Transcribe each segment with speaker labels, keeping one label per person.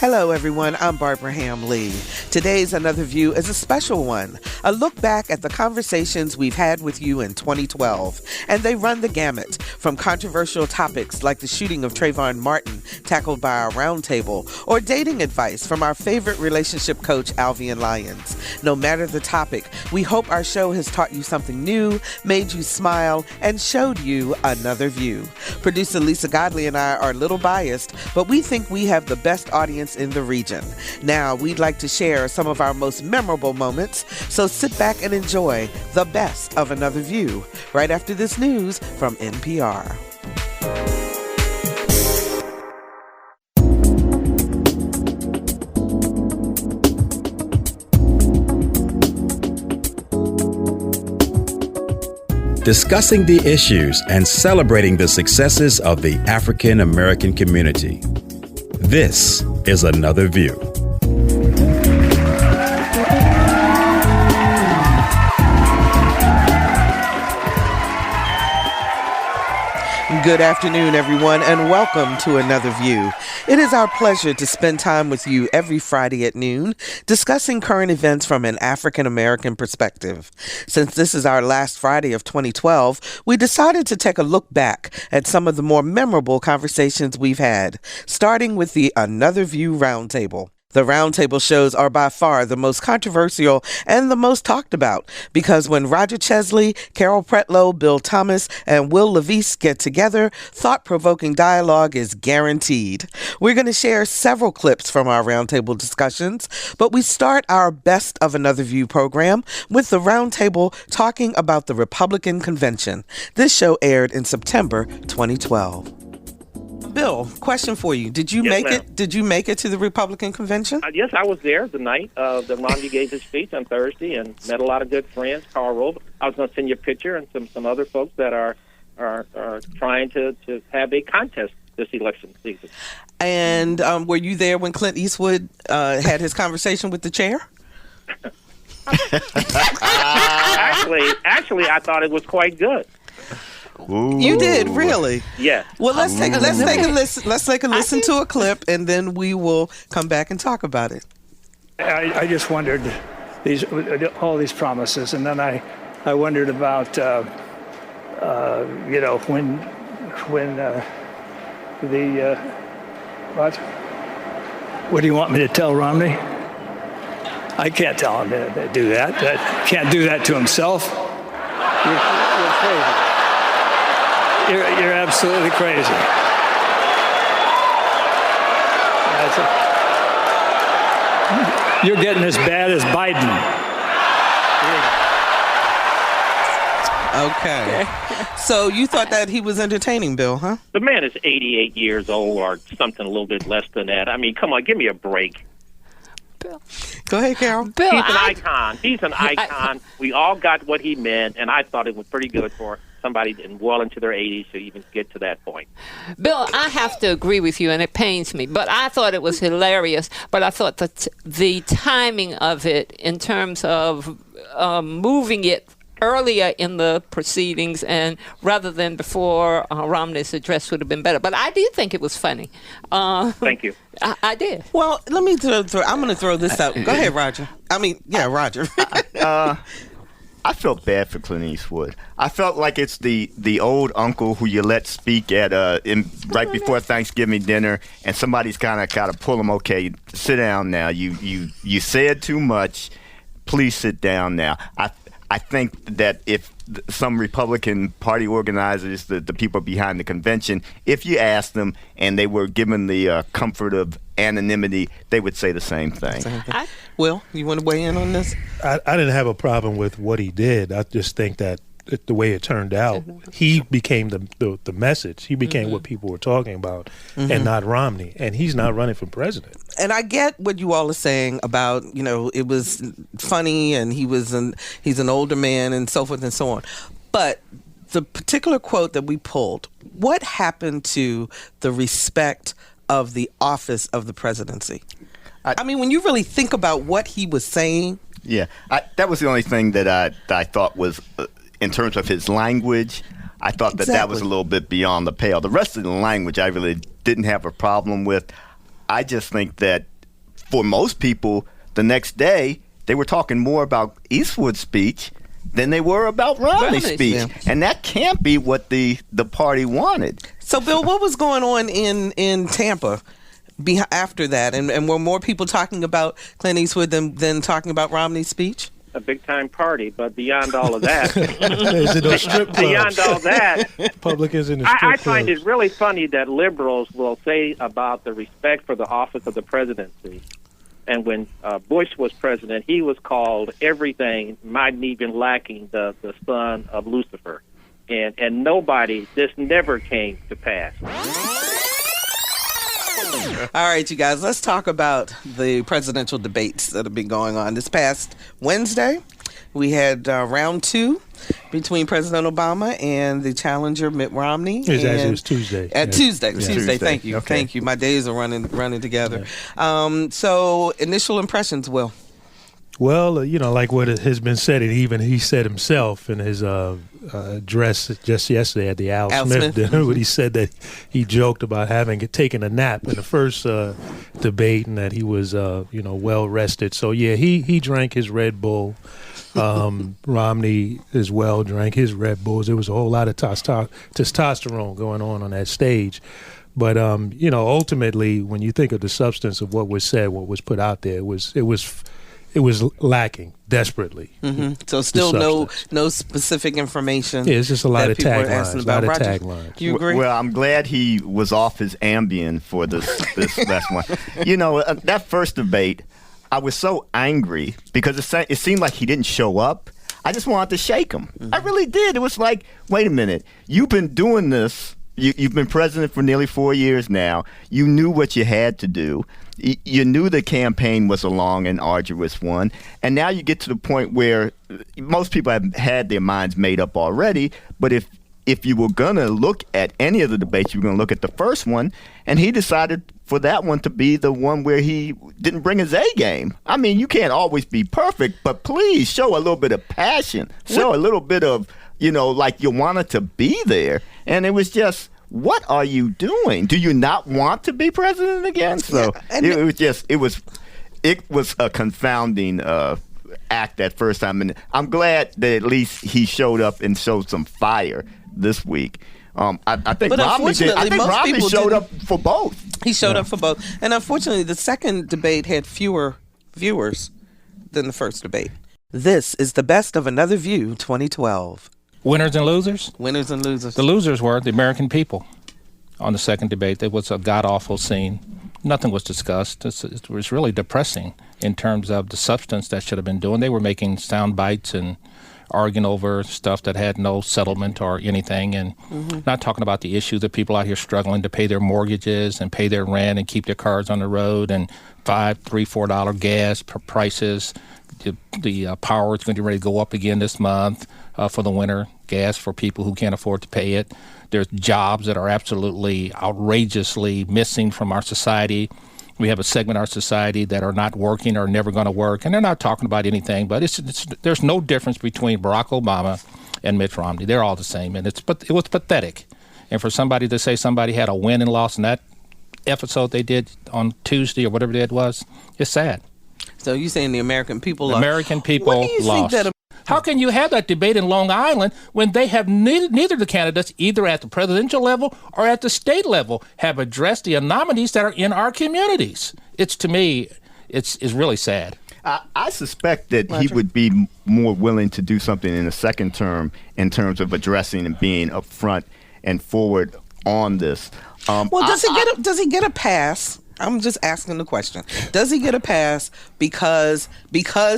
Speaker 1: Hello, everyone. I'm Barbara Ham Lee. Today's Another View is a special one, a look back at the conversations we've had with you in 2012. And they run the gamut from controversial topics like the shooting of Trayvon Martin, tackled by our roundtable, or dating advice from our favorite relationship coach, Alvian Lyons. No matter the topic, we hope our show has taught you something new, made you smile, and showed you another view. Producer Lisa Godley and I are a little biased, but we think we have the best audience in the region. Now, we'd like to share some of our most memorable moments, so sit back and enjoy the best of Another View right after this news from NPR.
Speaker 2: Discussing the issues and celebrating the successes of the African American community. This is Another View.
Speaker 1: Good afternoon, everyone, and welcome to Another View. It is our pleasure to spend time with you every Friday at noon, discussing current events from an African American perspective. Since this is our last Friday of 2012, we decided to take a look back at some of the more memorable conversations we've had, starting with the Another View Roundtable. The roundtable shows are by far the most controversial and the most talked about because when Roger Chesley, Carol Pretlow, Bill Thomas, and Will Levis get together, thought-provoking dialogue is guaranteed. We're going to share several clips from our roundtable discussions, but we start our Best of Another View program with the roundtable talking about the Republican Convention. This show aired in September 2012. Bill, question for you. Did you make it? Did you make it to the Republican Convention?
Speaker 3: Yes, I was there the night that Romney gave his speech on Thursday and met a lot of good friends. Carl Rove. I was going to send you a picture and some other folks that are trying to have a contest this election season.
Speaker 1: And were you there when Clint Eastwood had his conversation with the chair?
Speaker 3: Actually, I thought it was quite good.
Speaker 4: Ooh.
Speaker 1: You did, really?
Speaker 3: Yeah.
Speaker 1: Well, let's take a listen. Let's take a listen to a clip, and then we will come back and talk about it.
Speaker 5: I just wondered all these promises, and then I wondered about when what do you want me to tell Romney? I can't tell him to do that. Can't do that to himself. You're crazy. You're absolutely crazy. You're getting as bad as Biden.
Speaker 1: Okay. So you thought that he was entertaining, Bill, huh?
Speaker 3: The man is 88 years old or something a little bit less than that. I mean, come on, give me a break.
Speaker 1: Bill. Go ahead, Carol.
Speaker 3: Bill, He's an icon. He's an icon. We all got what he meant, and I thought it was pretty good for somebody well into their 80s to even get to that point.
Speaker 6: Bill, I have to agree with you, and it pains me, but I thought it was hilarious. But I thought that the timing of it in terms of moving it earlier in the proceedings and rather than before Romney's address would have been better. But I did think it was funny.
Speaker 3: Thank you.
Speaker 6: I did.
Speaker 1: Well, let me I'm going to throw this out. Go ahead, Roger. Roger.
Speaker 4: I felt bad for Clint Eastwood. I felt like it's the old uncle who you let speak at right before Thanksgiving dinner, and somebody's kind of pull him. Okay, sit down now. You said too much. Please sit down now. I think that if some Republican Party organizers, the people behind the convention, if you asked them and they were given the comfort of anonymity, they would say the same thing.
Speaker 1: Will, you want to weigh in on this?
Speaker 7: I didn't have a problem with what he did. I just think that the way it turned out, he became the message. He became what people were talking about, and not Romney. And he's not running for president.
Speaker 1: And I get what you all are saying about, it was funny and he's an older man and so forth and so on. But the particular quote that we pulled, what happened to the respect of the office of the presidency? I mean, when you really think about what he was saying.
Speaker 4: Yeah, that was the only thing that I thought was, in terms of his language, I thought that was a little bit beyond the pale. The rest of the language I really didn't have a problem with. I just think that for most people, the next day, they were talking more about Eastwood's speech than they were about Romney's speech.
Speaker 1: Yeah.
Speaker 4: And that can't be what the party wanted.
Speaker 1: So, Bill, what was going on in Tampa after that? And were more people talking about Clint Eastwood than talking about Romney's speech?
Speaker 3: A big-time party, but beyond all of that,
Speaker 7: Is it those strip clubs?
Speaker 3: beyond all that,
Speaker 7: Republicans in the strip
Speaker 3: I find
Speaker 7: clubs.
Speaker 3: it really funny that liberals will say about the respect for the office of the presidency. And when Bush was president, he was called everything, might even lacking the son of Lucifer. And nobody, this never came to pass.
Speaker 1: All right, you guys, let's talk about the presidential debates that have been going on. This past Wednesday, we had round 2 between President Obama and the challenger Mitt Romney.
Speaker 7: It was Tuesday.
Speaker 1: Tuesday.
Speaker 4: Tuesday.
Speaker 1: Thank you.
Speaker 4: Okay.
Speaker 1: Thank you. My days are running together. So, initial impressions, Will.
Speaker 7: Well, like what has been said, and even he said himself in his address just yesterday at the Al Smith dinner, when he said that he joked about having taken a nap in the first debate and that he was, well rested. So, yeah, he drank his Red Bull. Romney as well drank his Red Bulls. There was a whole lot of testosterone going on that stage. But, ultimately, when you think of the substance of what was said, what was put out there, it was lacking desperately.
Speaker 1: Mm-hmm. So still no specific information.
Speaker 7: Yeah, it's just a lot of
Speaker 1: taglines.
Speaker 7: Roger,
Speaker 1: Do you agree?
Speaker 4: Well, I'm glad he was off his Ambien for this last one. That first debate, I was so angry because it seemed like he didn't show up. I just wanted to shake him. Mm-hmm. I really did. It was like, wait a minute, you've been doing this. You've been president for nearly 4 years now. You knew what you had to do. You knew the campaign was a long and arduous one. And now you get to the point where most people have had their minds made up already. But if you were going to look at any of the debates, you were going to look at the first one. And he decided for that one to be the one where he didn't bring his A game. I mean, you can't always be perfect, but please show a little bit of passion. Show a little bit of, like you wanted to be there. And it was just, what are you doing? Do you not want to be president again? So it was a confounding act that first time. And I'm glad that at least he showed up and showed some fire this week. I think Romney did. I think Romney showed up for both.
Speaker 1: He showed up for both. And unfortunately, the second debate had fewer viewers than the first debate. This is the Best of Another View 2012.
Speaker 8: Winners and losers?
Speaker 1: Winners and losers.
Speaker 8: The losers were the American people. On the second debate, it was a god-awful scene. Nothing was discussed. It was really depressing in terms of the substance that should have been doing. They were making sound bites and arguing over stuff that had no settlement or anything, and not talking about the issue that people out here struggling to pay their mortgages and pay their rent and keep their cars on the road, and $5, $3, $4 gas prices. The power is going to be ready to go up again this month for the winter, gas for people who can't afford to pay it. There's jobs that are absolutely outrageously missing from our society. We have a segment of our society that are not working or never going to work, and they're not talking about anything, but there's no difference between Barack Obama and Mitt Romney. They're all the same, and it was pathetic. And for somebody to say somebody had a win and loss in that episode they did on Tuesday or whatever it was, it's sad.
Speaker 1: So you're saying the American people
Speaker 8: lost? American people
Speaker 1: what do you
Speaker 8: lost.
Speaker 1: Think that
Speaker 8: How can you have that debate in Long Island when they have neither the candidates, either at the presidential level or at the state level, have addressed the anomalies that are in our communities? To me, it's really sad.
Speaker 4: I suspect that he would be more willing to do something in the second term in terms of addressing and being upfront and forward on this.
Speaker 1: Does he get a pass? I'm just asking the question. Does he get a pass because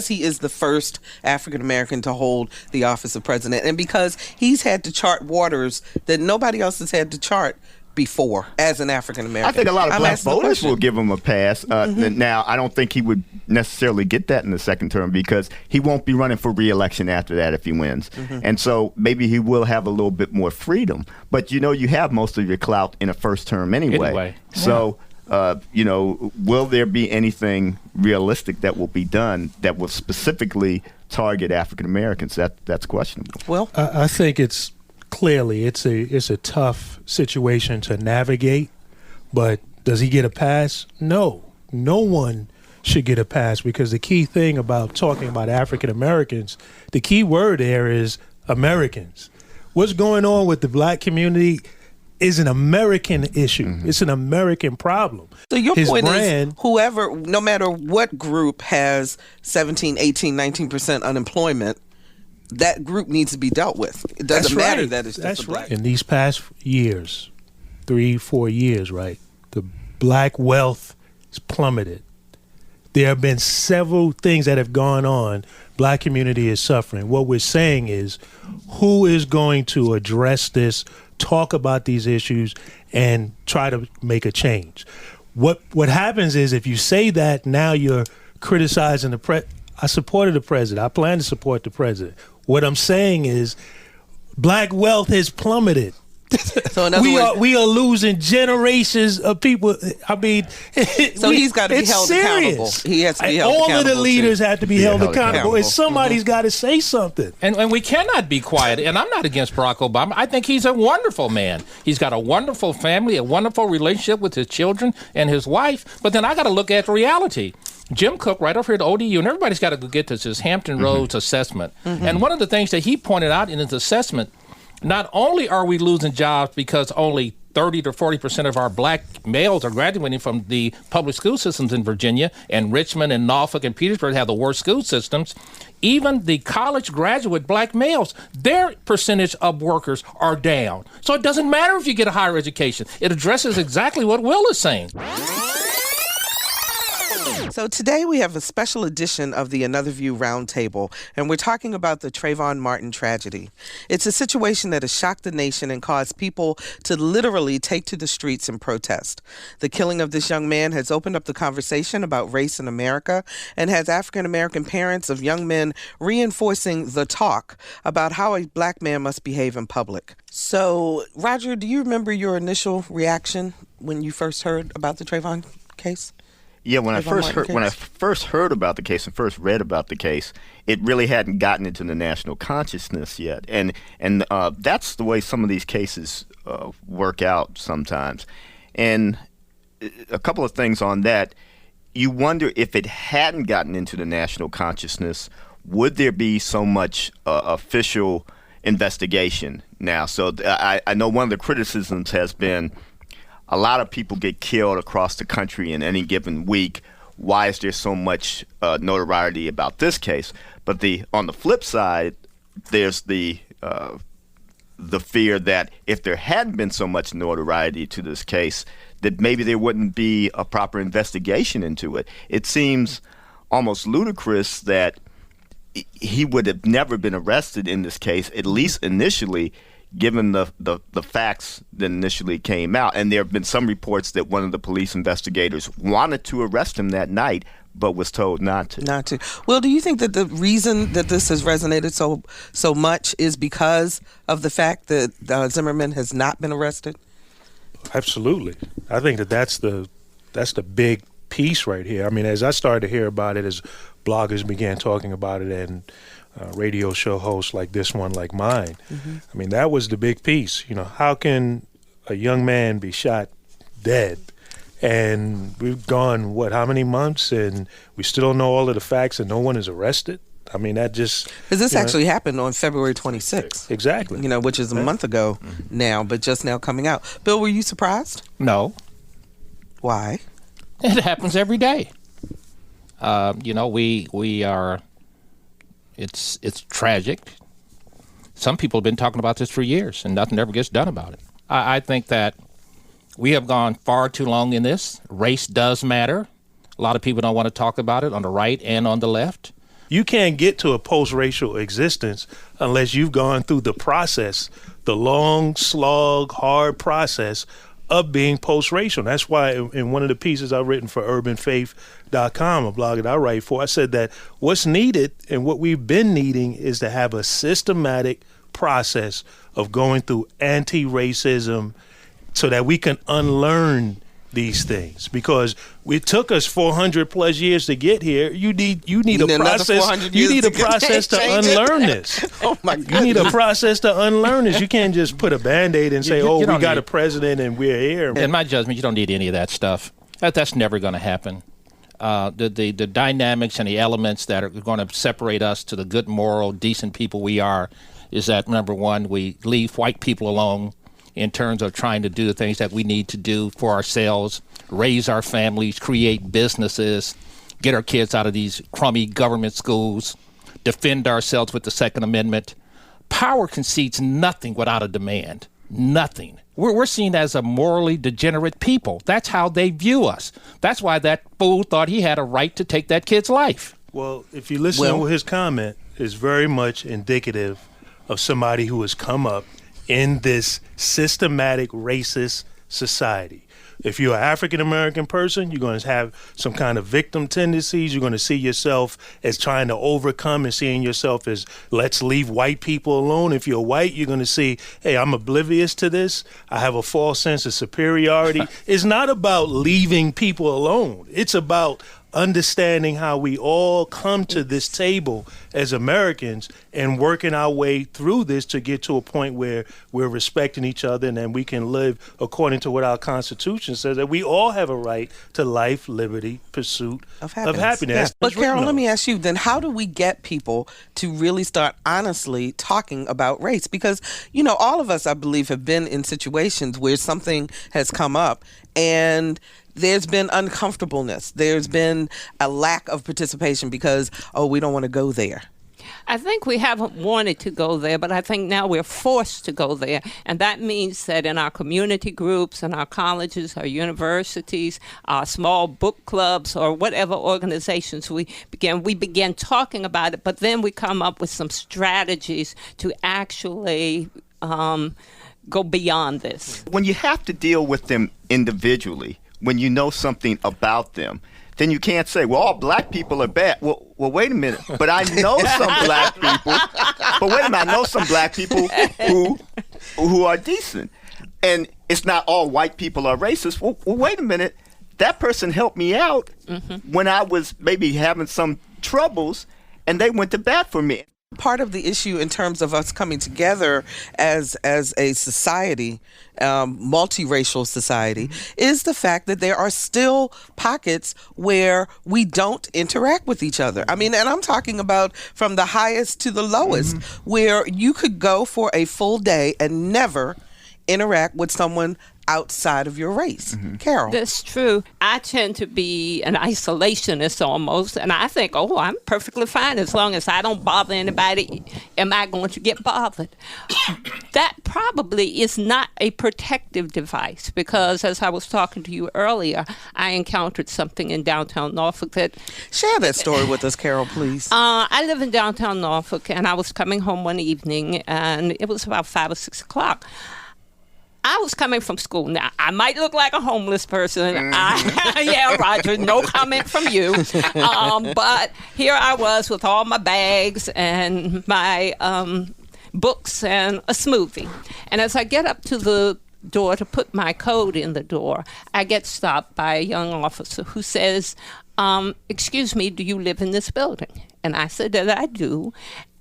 Speaker 1: he is the first African American to hold the office of president, and because he's had to chart waters that nobody else has had to chart before as an African American?
Speaker 4: I think a lot of black voters will give him a pass. Now, I don't think he would necessarily get that in the second term because he won't be running for re-election after that if he wins. And so maybe he will have a little bit more freedom. But, you have most of your clout in a first term anyway. So... will there be anything realistic that will be done that will specifically target African Americans? That's questionable.
Speaker 1: Well,
Speaker 7: I think it's a tough situation to navigate, but does he get a pass? No one should get a pass, because the key thing about talking about African Americans, the key word there is Americans. What's going on with the black community is an American issue. Mm-hmm. It's an American problem.
Speaker 1: So your point is whoever, no matter what group has 17, 18, 19% unemployment, that group needs to be dealt with. It doesn't matter that it's just a black.
Speaker 7: In these past years, 3-4 years, right, the black wealth has plummeted. There have been several things that have gone on. Black community is suffering. What we're saying is, who is going to address this, talk about these issues, and try to make a change? What happens is, if you say that, now you're criticizing the president. I supported the president. I plan to support the president. What I'm saying is, black wealth has plummeted.
Speaker 1: So in other words,
Speaker 7: we are losing generations of people. I mean,
Speaker 1: so he's got to be held accountable. He has to be held accountable.
Speaker 7: All of the leaders have to be held accountable, and somebody's got to say something.
Speaker 8: And we cannot be quiet. And I'm not against Barack Obama. I think he's a wonderful man. He's got a wonderful family, a wonderful relationship with his children and his wife. But then I got to look at reality. Jim Cook, right over here at ODU, and everybody's got to go get this, his Hampton Roads assessment. Mm-hmm. And one of the things that he pointed out in his assessment, not only are we losing jobs because only 30 to 40% of our black males are graduating from the public school systems in Virginia, and Richmond and Norfolk and Petersburg have the worst school systems, even the college graduate black males, their percentage of workers are down. So it doesn't matter if you get a higher education. It addresses exactly what Will is saying.
Speaker 1: So today we have a special edition of the Another View Roundtable, and we're talking about the Trayvon Martin tragedy. It's a situation that has shocked the nation and caused people to literally take to the streets and protest. The killing of this young man has opened up the conversation about race in America and has African American parents of young men reinforcing the talk about how a black man must behave in public. So, Roger, do you remember your initial reaction when you first heard about the Trayvon case?
Speaker 4: Yeah, when I first heard about the case and first read about the case, it really hadn't gotten into the national consciousness yet, and that's the way some of these cases work out sometimes. And a couple of things on that: you wonder if it hadn't gotten into the national consciousness, would there be so much official investigation now? So I know one of the criticisms has been, a lot of people get killed across the country in any given week. Why is there so much notoriety about this case? But on the flip side, there's the fear that if there hadn't been so much notoriety to this case, that maybe there wouldn't be a proper investigation into it. It seems almost ludicrous that he would have never been arrested in this case, at least initially, given the facts that initially came out. And there have been some reports that one of the police investigators wanted to arrest him that night, but was told not to.
Speaker 1: Not to. Well, do you think that the reason that this has resonated so much is because of the fact that Zimmerman has not been arrested?
Speaker 7: Absolutely. I think that's the big piece right here. I mean, as I started to hear about it, as bloggers began talking about it, and radio show hosts like this one, like mine. Mm-hmm. I mean, that was the big piece. You know, how can a young man be shot dead? And we've gone, how many months? And we still don't know all of the facts, and no one is arrested? I mean, that just...
Speaker 1: Because this actually happened on February 26th.
Speaker 7: Exactly.
Speaker 1: You know, which is a month ago now, but just now coming out. Bill, were you surprised?
Speaker 8: No.
Speaker 1: Why?
Speaker 8: It happens every day. You know, we are... It's tragic. Some people have been talking about this for years, and nothing ever gets done about it. I think that we have gone far too long in this. Race does matter. A lot of people don't want to talk about it on the right and on the left.
Speaker 7: You can't get to a post-racial existence unless you've gone through the process, the long, slog, hard process of being post-racial. That's why in one of the pieces I've written for urbanfaith.com, a blog that I write for, I said that what's needed and what we've been needing is to have a systematic process of going through anti-racism so that we can unlearn these things, because it took us 400 plus years to get here. You need a process. You need a process to unlearn this.
Speaker 1: Oh my goodness.
Speaker 7: You need a process to unlearn this. You can't just put a Band-Aid and say, we got a president and we're here.
Speaker 8: In my judgment, you don't need any of that stuff. That's never going to happen. the dynamics and the elements that are going to separate us to the good, moral, decent people we are is that, number one, we leave white people alone in terms of trying to do the things that we need to do for ourselves, raise our families, create businesses, get our kids out of these crummy government schools, defend ourselves with the Second Amendment. Power concedes nothing without a demand. Nothing. We're seen as a morally degenerate people. That's how they view us. That's why that fool thought he had a right to take that kid's life.
Speaker 7: Well, if you listen to his comment, it's very much indicative of somebody who has come up in this systematic racist society. If you're an African-American person, you're going to have some kind of victim tendencies. You're going to see yourself as trying to overcome and seeing yourself as, let's leave white people alone. If you're white, you're going to see, hey, I'm oblivious to this. I have a false sense of superiority. It's not about leaving people alone. It's about understanding how we all come to this table as Americans and working our way through this to get to a point where we're respecting each other and then we can live according to what our Constitution says, that we all have a right to life, liberty, pursuit of happiness.
Speaker 1: Yeah. But Carol, let me ask you then, how do we get people to really start honestly talking about race? Because, all of us, I believe, have been in situations where something has come up and there's been uncomfortableness. There's been a lack of participation because, we don't want to go there.
Speaker 6: I think we haven't wanted to go there, but I think now we're forced to go there. And that means that in our community groups, in our colleges, our universities, our small book clubs, or whatever organizations we begin talking about it, but then we come up with some strategies to actually go beyond this.
Speaker 4: When you have to deal with them individually, when you know something about them, then you can't say, well, all black people are bad. Well, wait a minute. But I know some black people. But wait a minute. I know some black people who are decent. And it's not all white people are racist. Well, wait a minute. That person helped me out when I was maybe having some troubles, and they went to bat for me.
Speaker 1: Part of the issue in terms of us coming together as a society, multiracial society, is the fact that there are still pockets where we don't interact with each other. I mean, and I'm talking about from the highest to the lowest, where you could go for a full day and never interact with someone outside of your race. Carol.
Speaker 6: That's true. I tend to be an isolationist almost, and I think, I'm perfectly fine as long as I don't bother anybody. Am I going to get bothered? That probably is not a protective device because, as I was talking to you earlier, I encountered something in downtown Norfolk that...
Speaker 1: Share that story with us, Carol, please.
Speaker 6: I live in downtown Norfolk, and I was coming home one evening, and it was about 5 or 6 o'clock. I was coming from school. Now, I might look like a homeless person. Yeah, Roger, no comment from you. But here I was with all my bags and my books and a smoothie. And as I get up to the door to put my code in the door, I get stopped by a young officer who says, excuse me, do you live in this building? And I said that I do.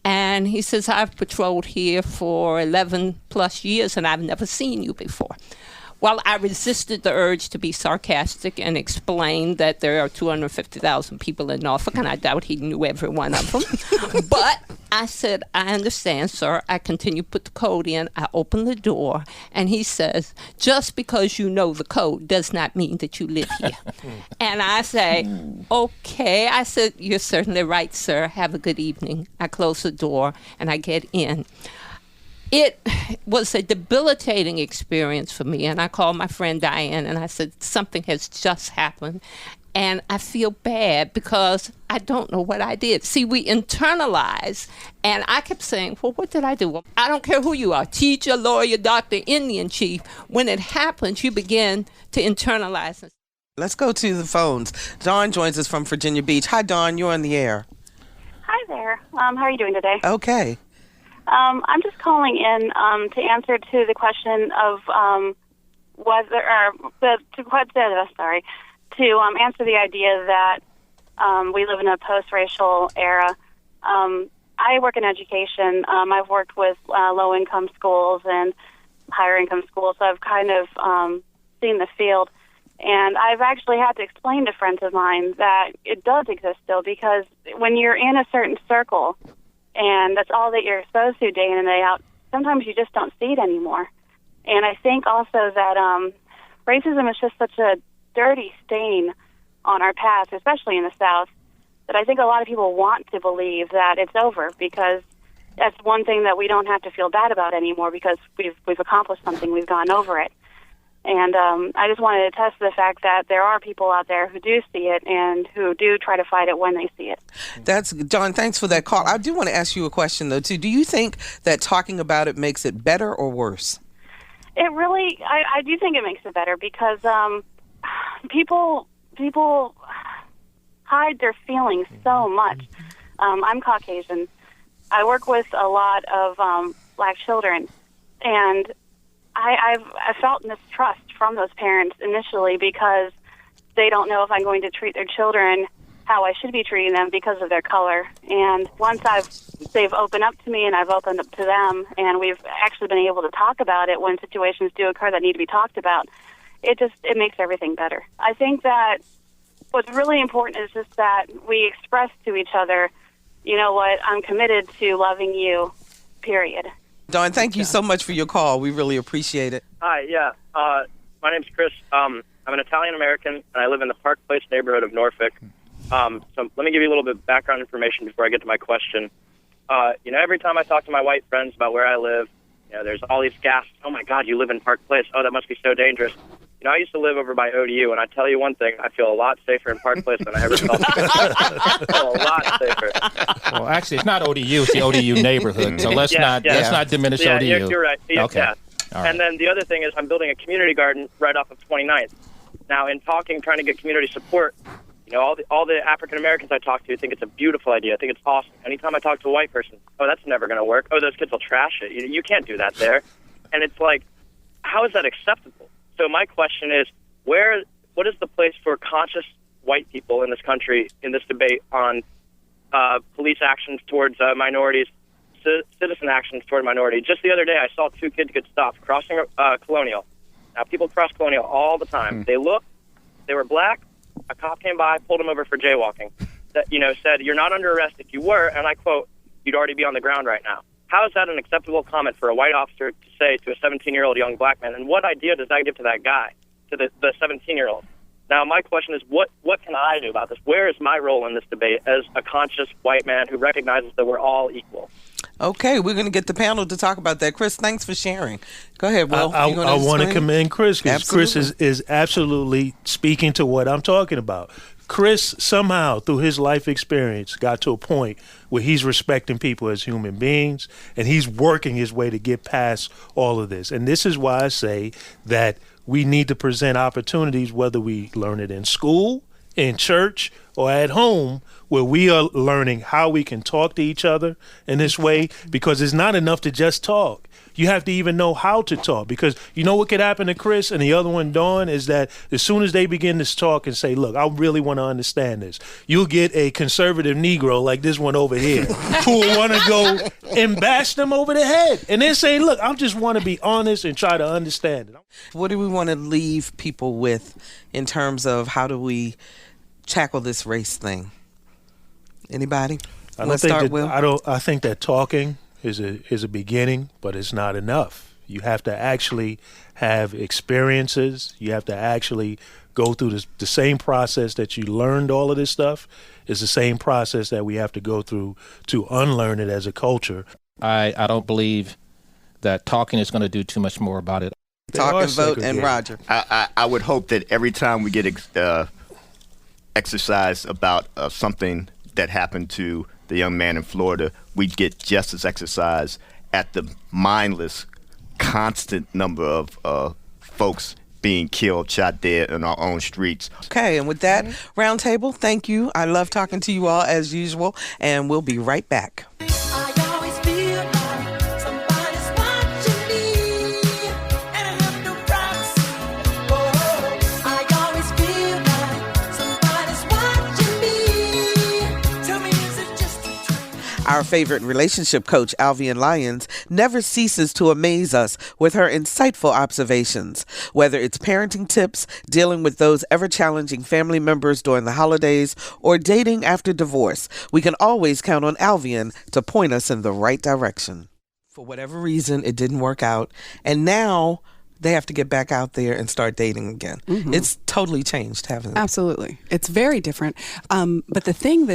Speaker 6: And he says, I've patrolled here for 11 plus years and I've never seen you before. Well, I resisted the urge to be sarcastic and explain that there are 250,000 people in Norfolk, and I doubt he knew every one of them. But I said, I understand, sir. I continue to put the code in. I open the door, and he says, just because you know the code does not mean that you live here. And I say, okay. I said, you're certainly right, sir. Have a good evening. I close the door, and I get in. It was a debilitating experience for me, and I called my friend Diane, and I said, something has just happened, and I feel bad because I don't know what I did. See, we internalize, and I kept saying, well, what did I do? Well, I don't care who you are, teacher, lawyer, doctor, Indian chief. When it happens, you begin to internalize.
Speaker 1: Let's go to the phones. Dawn joins us from Virginia Beach. Hi, Dawn, you're on the air.
Speaker 9: Hi there. How are you doing today?
Speaker 1: Okay.
Speaker 9: I'm just calling in to answer to the question of to answer the idea that we live in a post-racial era. I work in education. I've worked with low-income schools and higher-income schools, so I've kind of seen the field. And I've actually had to explain to friends of mine that it does exist still, because when you're in a certain circle and that's all that you're exposed to day in and day out, sometimes you just don't see it anymore. And I think also that racism is just such a dirty stain on our past, especially in the South, that I think a lot of people want to believe that it's over, because that's one thing that we don't have to feel bad about anymore, because we've accomplished something, we've gone over it. And I just wanted to attest to the fact that there are people out there who do see it and who do try to fight it when they see it.
Speaker 1: That's Dawn. Thanks for that call. I do want to ask you a question though too. Do you think that talking about it makes it better or worse?
Speaker 9: It really, I do think it makes it better, because people hide their feelings so much. I'm Caucasian. I work with a lot of black children, and I felt mistrust from those parents initially, because they don't know if I'm going to treat their children how I should be treating them because of their color. And once they've opened up to me and I've opened up to them, and we've actually been able to talk about it when situations do occur that need to be talked about, it makes everything better. I think that what's really important is just that we express to each other, you know what, I'm committed to loving you, period.
Speaker 1: Dawn, thank you so much for your call. We really appreciate it.
Speaker 10: Hi, yeah. My name's Chris. I'm an Italian-American, and I live in the Park Place neighborhood of Norfolk. So let me give you a little bit of background information before I get to my question. Every time I talk to my white friends about where I live, there's all these gasps. Oh, my God, you live in Park Place. Oh, that must be so dangerous. I used to live over by ODU, and I tell you one thing, I feel a lot safer in Park Place than I ever felt. I feel a lot safer.
Speaker 8: Well, actually, it's not ODU; it's the ODU neighborhood. So let's not diminish ODU.
Speaker 10: You're right.
Speaker 8: Okay.
Speaker 10: Yeah.
Speaker 8: Right.
Speaker 10: And then the other thing is, I'm building a community garden right off of 29th. Now, in trying to get community support, all the African Americans I talk to think it's a beautiful idea. I think it's awesome. Anytime I talk to a white person, oh, that's never going to work. Oh, those kids will trash it. You can't do that there. And it's like, how is that acceptable? So my question is, what is the place for conscious white people in this country in this debate on police actions towards minorities, citizen actions toward minorities? Just the other day, I saw two kids get stopped crossing Colonial. Now, people cross Colonial all the time. They looked, they were black. A cop came by, pulled them over for jaywalking. That said, "You're not under arrest. If you were," and I quote, "you'd already be on the ground right now." How is that an acceptable comment for a white officer to say to a 17-year-old young black man? And what idea does that give to that guy, to the 17-year-old? Now, my question is, what can I do about this? Where is my role in this debate as a conscious white man who recognizes that we're all equal?
Speaker 1: Okay, we're going to get the panel to talk about that. Chris, thanks for sharing. Go ahead, Will.
Speaker 7: I want to commend Chris, because Chris is absolutely speaking to what I'm talking about. Chris somehow, through his life experience, got to a point where he's respecting people as human beings, and he's working his way to get past all of this. And this is why I say that we need to present opportunities, whether we learn it in school, in church, or at home, where we are learning how we can talk to each other in this way, because it's not enough to just talk. You have to even know how to talk, because you know what could happen to Chris and the other one, Dawn, is that as soon as they begin to talk and say, look, I really want to understand this, you'll get a conservative Negro like this one over here who will want to go and bash them over the head and then say, look, I just want to be honest and try to understand it.
Speaker 1: What do we want to leave people with in terms of how do we tackle this race thing? Anybody?
Speaker 7: I think that talking is a beginning, but it's not enough. You have to actually have experiences. You have to actually go through the same process that you learned all of this stuff is the same process that we have to go through to unlearn it as a culture.
Speaker 8: I don't believe that talking is going to do too much more about it.
Speaker 1: Talk and vote, and Roger.
Speaker 4: I would hope that every time we get exercise about something that happened to the young man in Florida, we get just as exercise at the mindless, constant number of folks being killed, shot dead in our own streets.
Speaker 1: Okay, and with that, roundtable, thank you. I love talking to you all as usual, and we'll be right back. Our favorite relationship coach, Alvian Lyons, never ceases to amaze us with her insightful observations. Whether it's parenting tips, dealing with those ever-challenging family members during the holidays, or dating after divorce, we can always count on Alvian to point us in the right direction. For whatever reason, it didn't work out, and now they have to get back out there and start dating again. Mm-hmm. It's totally changed, hasn't it?
Speaker 11: Absolutely. It's very different. But the thing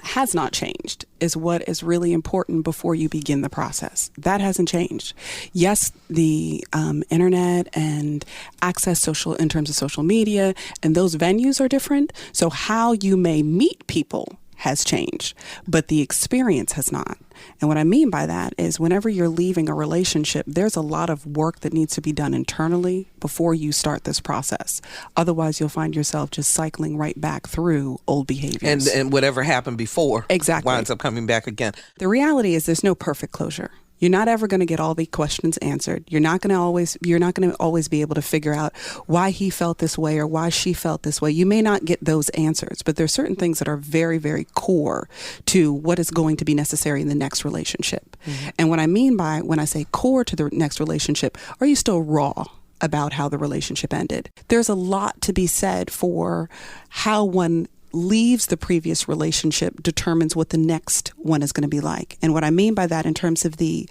Speaker 11: has not changed is what is really important before you begin the process. That hasn't changed. Yes, the internet and access in terms of social media and those venues are different. So how you may meet people has changed, but the experience has not. And what I mean by that is whenever you're leaving a relationship, there's a lot of work that needs to be done internally before you start this process. Otherwise, you'll find yourself just cycling right back through old behaviors.
Speaker 1: And whatever happened before winds up coming back again.
Speaker 11: The reality is there's no perfect closure. You're not ever going to get all the questions answered. You're not going to always be able to figure out why he felt this way or why she felt this way. You may not get those answers, but there's certain things that are very, very core to what is going to be necessary in the next relationship. Mm-hmm. And what I mean by when I say core to the next relationship, are you still raw about how the relationship ended? There's a lot to be said for how one leaves the previous relationship determines what the next one is going to be like. And what I mean by that in terms of the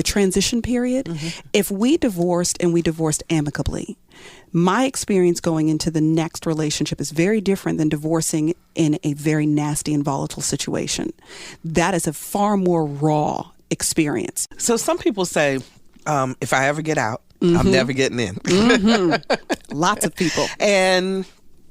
Speaker 11: transition period, if we divorced and we divorced amicably, my experience going into the next relationship is very different than divorcing in a very nasty and volatile situation. That is a far more raw experience.
Speaker 1: So some people say, if I ever get out, I'm never getting in.
Speaker 11: Lots of people.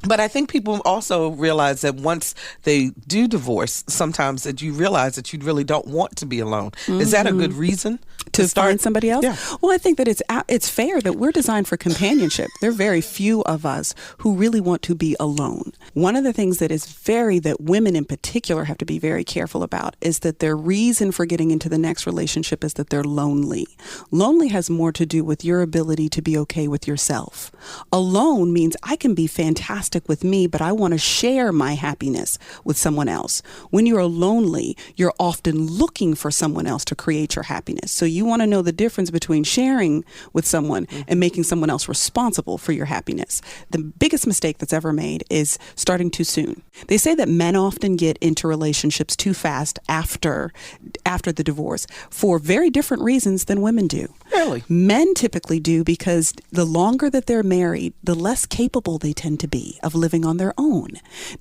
Speaker 1: But I think people also realize that once they do divorce, sometimes that you realize that you really don't want to be alone. Is that a good reason
Speaker 11: to find somebody else?
Speaker 1: Yeah.
Speaker 11: Well, I think that it's fair that we're designed for companionship. There are very few of us who really want to be alone. One of the things that women in particular have to be very careful about is that their reason for getting into the next relationship is that they're lonely. Lonely has more to do with your ability to be okay with yourself. Alone means I can be fantastic with me, but I want to share my happiness with someone else. When you're lonely, you're often looking for someone else to create your happiness. So you want to know the difference between sharing with someone and making someone else responsible for your happiness. The biggest mistake that's ever made is starting too soon. They say that men often get into relationships too fast after the divorce for very different reasons than women do.
Speaker 1: Really?
Speaker 11: Men typically do because the longer that they're married, the less capable they tend to be of living on their own.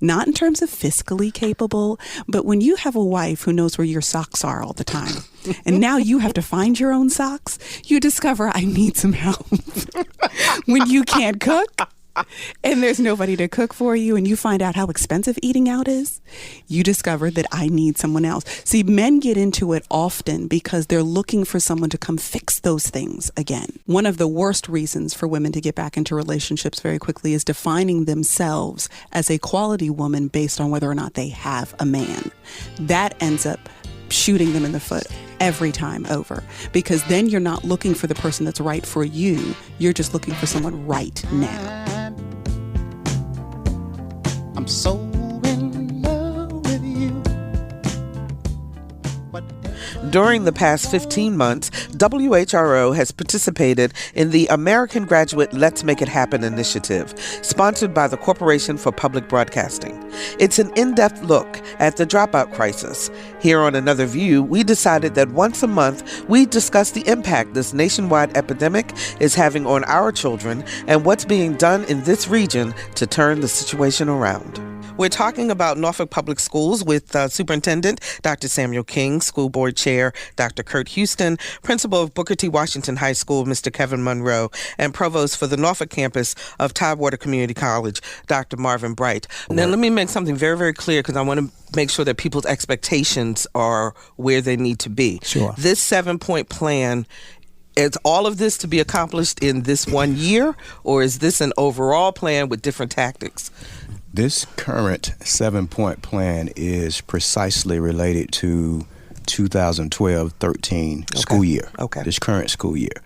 Speaker 11: Not in terms of fiscally capable, but when you have a wife who knows where your socks are all the time, and now you have to find your own socks, you discover I need some help. When you can't cook, and there's nobody to cook for you, and you find out how expensive eating out is, you discover that I need someone else. See, men get into it often because they're looking for someone to come fix those things again. One of the worst reasons for women to get back into relationships very quickly is defining themselves as a quality woman based on whether or not they have a man. That ends up shooting them in the foot every time over, because then you're not looking for the person that's right for you. You're just looking for someone right now.
Speaker 12: I'm so in love with you.
Speaker 1: During the past 15 months, WHRO has participated in the American Graduate Let's Make It Happen initiative, sponsored by the Corporation for Public Broadcasting. It's an in-depth look at the dropout crisis. Here on Another View, we decided that once a month, we'd discuss the impact this nationwide epidemic is having on our children and what's being done in this region to turn the situation around. We're talking about Norfolk Public Schools with Superintendent Dr. Samuel King, School Board Chair Dr. Kurt Houston, Principal of Booker T. Washington High School Mr. Kevin Monroe, and Provost for the Norfolk campus of Tidewater Community College Dr. Marvin Bright. Now, let me make something very, very clear, because I want to make sure that people's expectations are where they need to be.
Speaker 7: Sure.
Speaker 1: This 7-point plan, is all of this to be accomplished in this 1 year, or is this an overall plan with different tactics?
Speaker 12: This current 7-point plan is precisely related to 2012-13 school year.
Speaker 1: Okay.
Speaker 12: This current school year.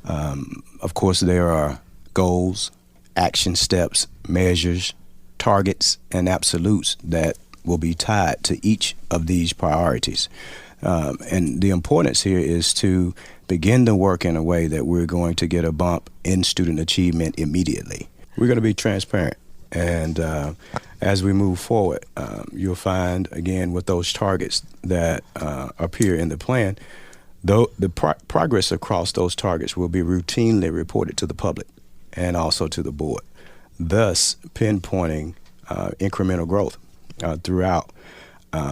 Speaker 12: Of course, there are goals, action steps, measures, targets, and absolutes that
Speaker 13: will be tied to each of these priorities. And the importance here is to begin the work in a way that we're going to get a bump in student achievement immediately. We're going to be transparent. And as we move forward, you'll find, again, with those targets that appear in the plan, though the progress across those targets will be routinely reported to the public and also to the board, thus pinpointing incremental growth throughout.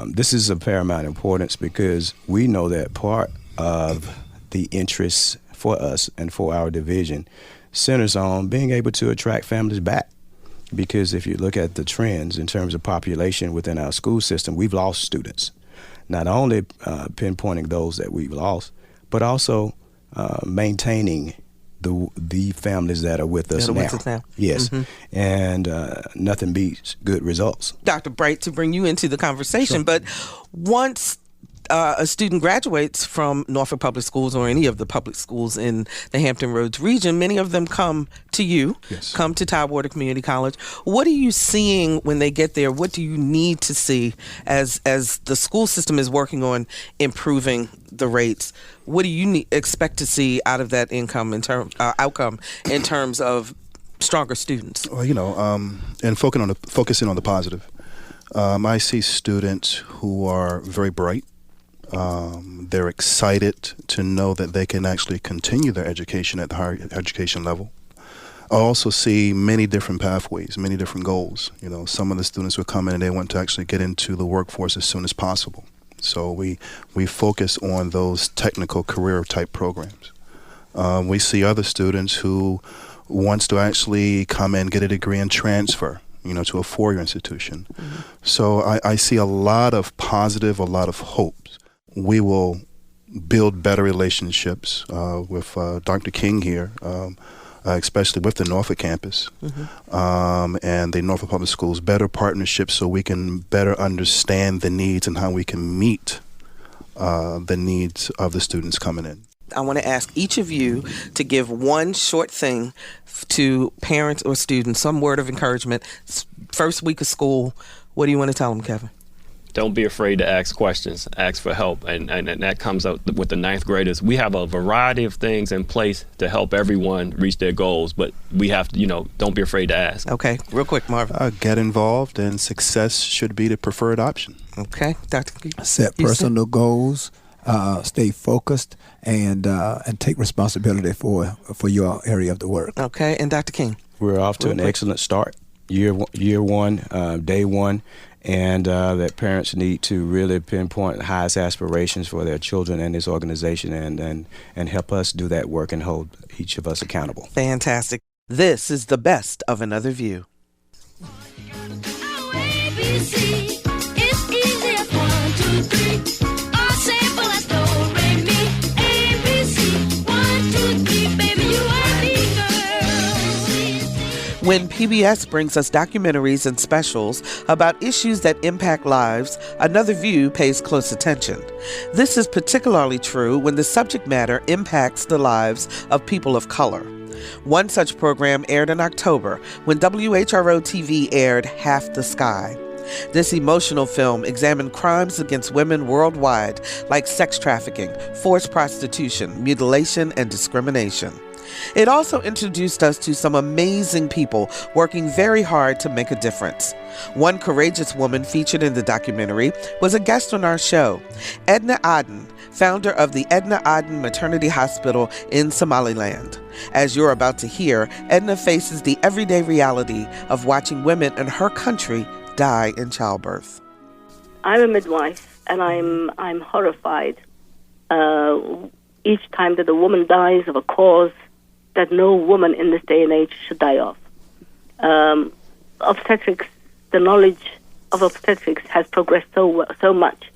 Speaker 13: This is of paramount importance because we know that part of the interest for us and for our division centers on being able to attract families back. Because if you look at the trends in terms of population within our school system, we've lost students. Not only pinpointing those that we've lost, but also maintaining the families that are with us now. Yes. Mm-hmm. And nothing beats good results.
Speaker 1: Dr. Bright, to bring you into the conversation, sure. But once a student graduates from Norfolk Public Schools or any of the public schools in the Hampton Roads region, many of them come to you, yes. Come to Tidewater Community College. What are you seeing when they get there? What do you need to see as the school system is working on improving the rates? What do you expect to see out of that outcome in terms of stronger students?
Speaker 14: Well, and focusing on the positive, I see students who are very bright. They're excited to know that they can actually continue their education at the higher education level. I also see many different pathways, many different goals. Some of the students will come in and they want to actually get into the workforce as soon as possible. So we focus on those technical career type programs. We see other students who wants to actually come and get a degree and transfer, to a four-year institution. Mm-hmm. So I see a lot of positive, a lot of hopes. We will build better relationships with Dr. King here, especially with the Norfolk campus, mm-hmm. And the Norfolk Public Schools, better partnerships so we can better understand the needs and how we can meet the needs of the students coming in.
Speaker 1: I want to ask each of you to give one short thing to parents or students, some word of encouragement. First week of school, what do you want to tell them, Kevin?
Speaker 15: Don't be afraid to ask questions, ask for help. And that comes up with the ninth graders. We have a variety of things in place to help everyone reach their goals, but we have to, don't be afraid to ask.
Speaker 1: Okay, real quick, Marvin.
Speaker 14: Get involved, and success should be the preferred option.
Speaker 1: Okay, Dr. Key.
Speaker 16: Set personal goals, stay focused, and take responsibility for your area of the work.
Speaker 1: Okay, and Dr. King.
Speaker 13: We're off to an excellent start. Year one, day one. And that parents need to really pinpoint the highest aspirations for their children and this organization and help us do that work and hold each of us accountable.
Speaker 1: Fantastic. This is the best of Another View. When PBS brings us documentaries and specials about issues that impact lives, Another View pays close attention. This is particularly true when the subject matter impacts the lives of people of color. One such program aired in October when WHRO-TV aired Half the Sky. This emotional film examined crimes against women worldwide, like sex trafficking, forced prostitution, mutilation, and discrimination. It also introduced us to some amazing people working very hard to make a difference. One courageous woman featured in the documentary was a guest on our show, Edna Aden, founder of the Edna Aden Maternity Hospital in Somaliland. As you're about to hear, Edna faces the everyday reality of watching women in her country die in childbirth.
Speaker 17: I'm a midwife, and I'm horrified each time that a woman dies of a cause that no woman in this day and age should die of. Obstetrics, the knowledge of obstetrics has progressed so much.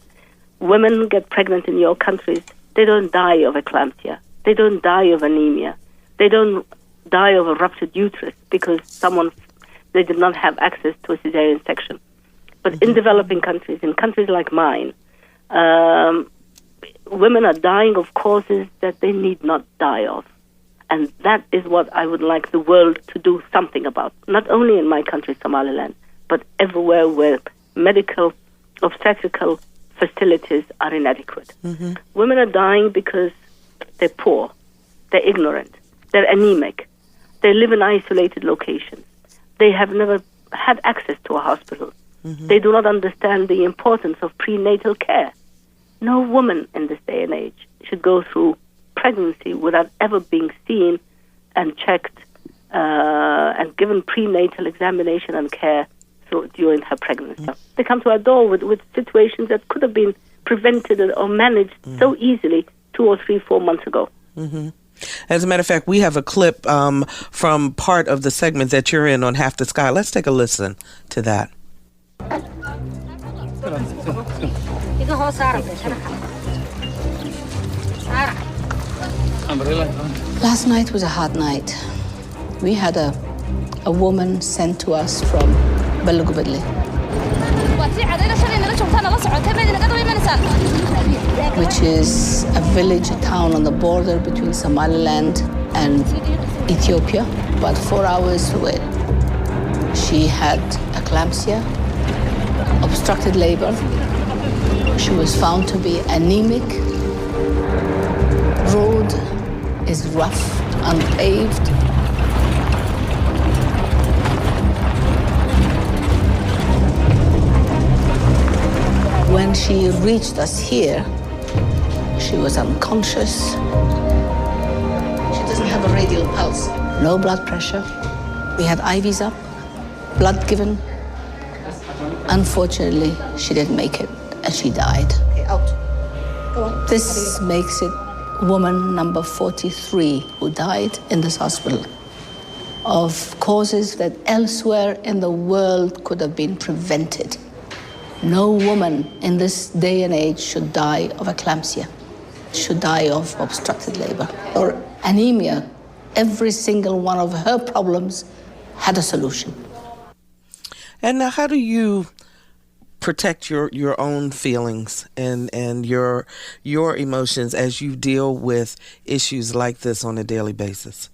Speaker 17: Women get pregnant in your countries, they don't die of eclampsia. They don't die of anemia. They don't die of a ruptured uterus because they did not have access to a cesarean section. But in developing countries, in countries like mine, women are dying of causes that they need not die of. And that is what I would like the world to do something about, not only in my country, Somaliland, but everywhere where medical obstetrical facilities are inadequate.
Speaker 1: Mm-hmm.
Speaker 17: Women are dying because they're poor, they're ignorant, they're anemic, they live in isolated locations, they have never had access to a hospital, they do not understand the importance of prenatal care. No woman in this day and age should go through pregnancy without ever being seen and checked and given prenatal examination and care during her pregnancy. They come to our door with situations that could have been prevented or managed so easily 2 or 3, 4 months ago.
Speaker 1: Mm-hmm. As a matter of fact, we have a clip from part of the segment that you're in on Half the Sky. Let's take a listen to that.
Speaker 18: Last night was a hard night. We had a woman sent to us from Balugubadli, which is a village, a town on the border between Somaliland and Ethiopia, about 4 hours away. She had eclampsia, obstructed labor. She was found to be anemic. Road is rough, unpaved. When she reached us here, she was unconscious. She doesn't have a radial pulse. No blood pressure. We had IVs up, blood given. Unfortunately, she didn't make it, and she died. Okay, out. Go on. This makes it woman number 43 who died in this hospital of causes that elsewhere in the world could have been prevented. No woman in this day and age should die of eclampsia, should die of obstructed labor or anemia. Every single one of her problems had a solution.
Speaker 1: And now, how do you protect your own feelings and your emotions as you deal with issues like this on a daily basis?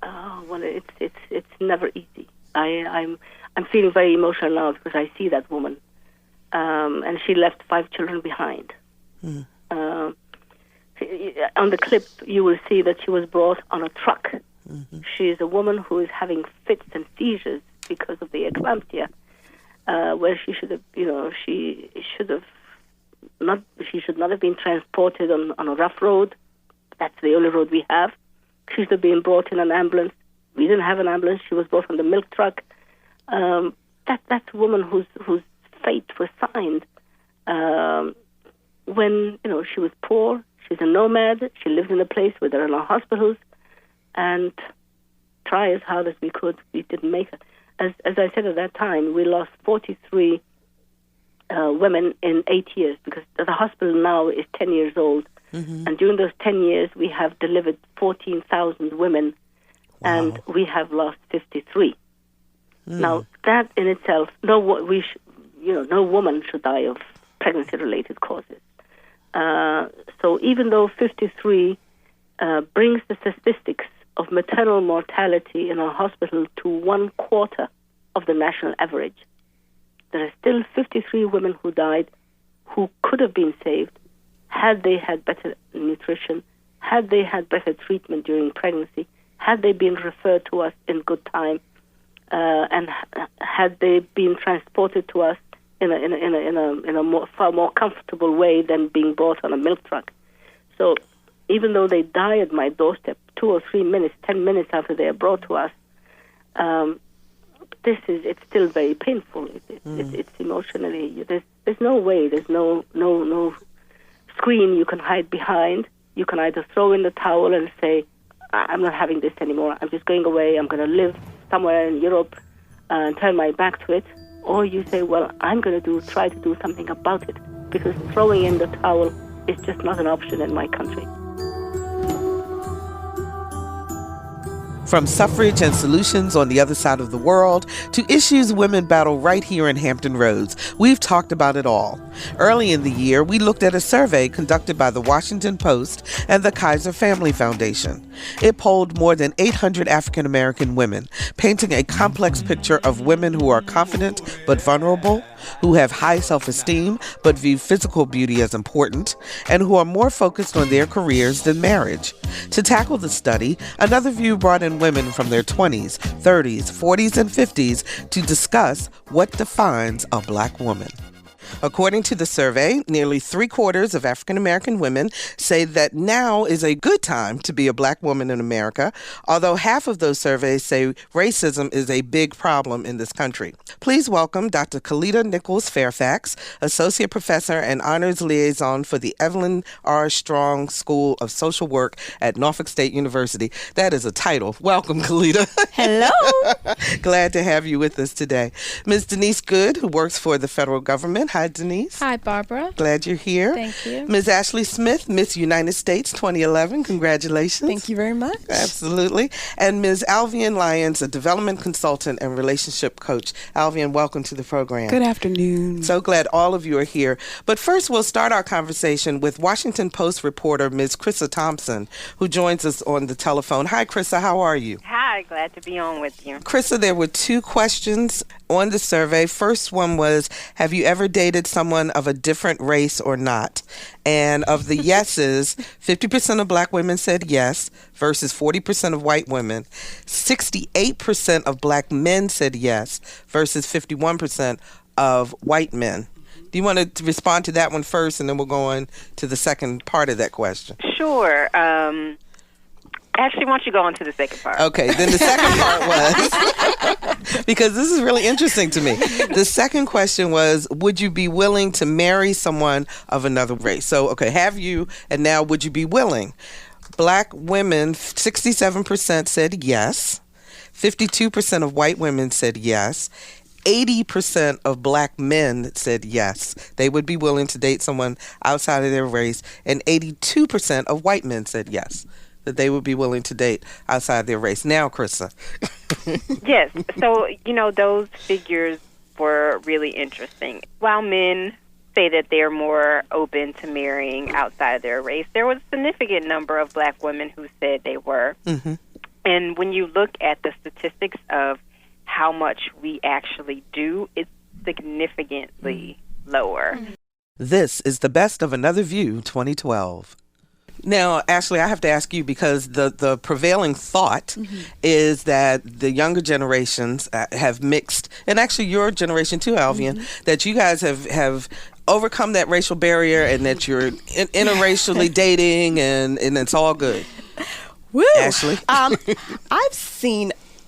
Speaker 17: Oh, well, it's never easy. I'm feeling very emotional now because I see that woman. And she left 5 children behind. On the clip, you will see that she was brought on a truck. She is a woman who is having fits and seizures because of the eclampsia, where she should have, she should not have been transported on a rough road. That's the only road we have. She should have been brought in an ambulance. We didn't have an ambulance. She was brought on the milk truck. That's a woman whose fate was signed when she was poor. She's a nomad. She lived in a place where there are no hospitals, and try as hard as we could, we didn't make it. As I said at that time, we lost 43 women in 8 years because the hospital now is 10 years old, and during those 10 years we have delivered 14,000 women, and we have lost 53. Now that in itself, no woman should die of pregnancy-related causes. So even though 53 brings the statistics of maternal mortality in our hospital to 1/4 of the national average, there are still 53 women who died who could have been saved had they had better nutrition, had they had better treatment during pregnancy, had they been referred to us in good time, and had they been transported to us in a far more comfortable way than being brought on a milk truck. So even though they die at my doorstep 2 or 3 minutes, 10 minutes after they are brought to us, it's still very painful. It's emotionally, there's no way, there's no screen you can hide behind. You can either throw in the towel and say, I'm not having this anymore, I'm just going away, I'm going to live somewhere in Europe and turn my back to it. Or you say, well, I'm going to try to do something about it, because throwing in the towel is just not an option in my country.
Speaker 1: From suffrage and solutions on the other side of the world to issues women battle right here in Hampton Roads, we've talked about it all. Early in the year, we looked at a survey conducted by the Washington Post and the Kaiser Family Foundation. It polled more than 800 African American women, painting a complex picture of women who are confident but vulnerable, who have high self-esteem but view physical beauty as important, and who are more focused on their careers than marriage. To tackle the study, Another View brought in women from their 20s, 30s, 40s, and 50s to discuss what defines a Black woman. According to the survey, nearly 3/4 of African American women say that now is a good time to be a Black woman in America, although half of those surveys say racism is a big problem in this country. Please welcome Dr. Kalita Nichols Fairfax, Associate Professor and Honors Liaison for the Evelyn R. Strong School of Social Work at Norfolk State University. That is a title. Welcome, Kalita.
Speaker 19: Hello.
Speaker 1: Glad to have you with us today. Ms. Denise Good, who works for the federal government. Hi, Denise.
Speaker 19: Hi, Barbara.
Speaker 1: Glad you're here.
Speaker 19: Thank you.
Speaker 1: Ms. Ashley Smith, Miss United States 2011. Congratulations.
Speaker 19: Thank you very much.
Speaker 1: Absolutely. And Ms. Alvian Lyons, a development consultant and relationship coach. Alvian, welcome to the program.
Speaker 11: Good afternoon.
Speaker 1: So glad all of you are here. But first, we'll start our conversation with Washington Post reporter Ms. Krissa Thompson, who joins us on the telephone. Hi, Krissa. How are you?
Speaker 20: Hi. Glad to be on with you.
Speaker 1: Krissa, there were 2 questions on the survey. First one was, have you ever dated someone of a different race or not? And of the yeses, 50% of Black women said yes versus 40% of white women. 68% of Black men said yes versus 51% of white men. Do you want to respond to that one first, and then we'll go on to the second part of that question?
Speaker 20: Sure. Actually, why don't you go on to the second part?
Speaker 1: Okay, then the second part was, because this is really interesting to me. The second question was, would you be willing to marry someone of another race? So, okay, have you, and now would you be willing? Black women, 67% said yes. 52% of white women said yes. 80% of Black men said yes, they would be willing to date someone outside of their race. And 82% of white men said yes, that they would be willing to date outside their race. Now, Krissa.
Speaker 20: Yes. So, those figures were really interesting. While men say that they're more open to marrying outside of their race, there was a significant number of Black women who said they were. Mm-hmm. And when you look at the statistics of how much we actually do, it's significantly lower.
Speaker 1: This is the Best of Another View 2012. Now, Ashley, I have to ask you, because the prevailing thought is that the younger generations have mixed, and actually your generation too, Alvian, that you guys have overcome that racial barrier and that you're interracially dating and it's all good.
Speaker 19: Woo!
Speaker 1: Ashley?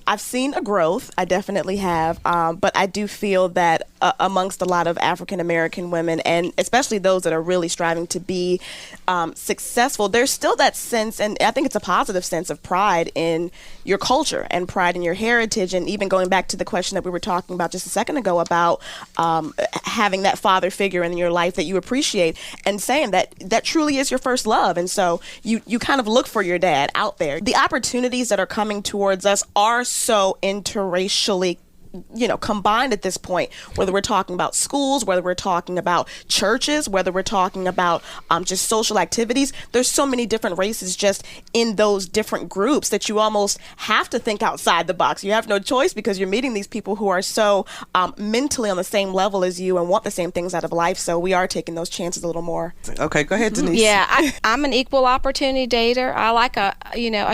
Speaker 19: I've seen a growth. I definitely have. But I do feel that amongst a lot of African American women, and especially those that are really striving to be successful, there's still that sense, and I think it's a positive sense of pride in your culture and pride in your heritage. And even going back to the question that we were talking about just a second ago about having that father figure in your life that you appreciate, and saying that truly is your first love. And so you kind of look for your dad out there. The opportunities that are coming towards us are so interracially combined at this point, whether we're talking about schools, whether we're talking about churches, whether we're talking about just social activities. There's so many different races just in those different groups that you almost have to think outside the box. You have no choice, because you're meeting these people who are so mentally on the same level as you and want the same things out of life. So we are taking those chances a little more.
Speaker 1: Okay, go ahead, Denise.
Speaker 21: Yeah, I'm an equal opportunity dater. I like a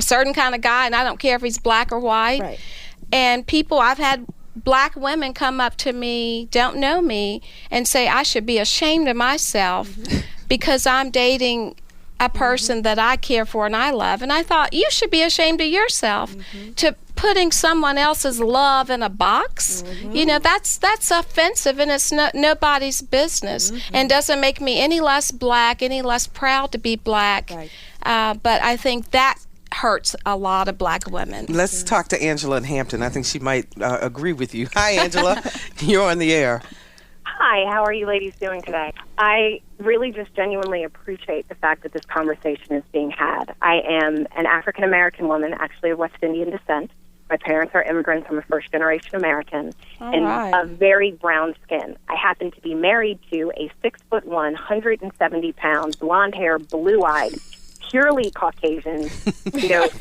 Speaker 21: certain kind of guy, and I don't care if he's black or white.
Speaker 19: Right.
Speaker 21: And I've had Black women come up to me, don't know me, and say I should be ashamed of myself because I'm dating a person that I care for and I love. And I thought, you should be ashamed of yourself to putting someone else's love in a box. That's offensive, and it's nobody's business, and doesn't make me any less Black, any less proud to be Black. Right. But I think that hurts a lot of Black women.
Speaker 1: Let's talk to Angela in Hampton. I think she might agree with you. Hi, Angela. You're on the air.
Speaker 22: Hi.
Speaker 2: Hi, how are you ladies doing today? I really just genuinely appreciate the fact that this conversation is being had. I am an African-American woman, actually of West Indian descent. My parents are immigrants. I'm a first-generation American, and a very brown skin. I happen to be married to a 6'1", 170-pound, blonde-haired, blue-eyed, purely Caucasian,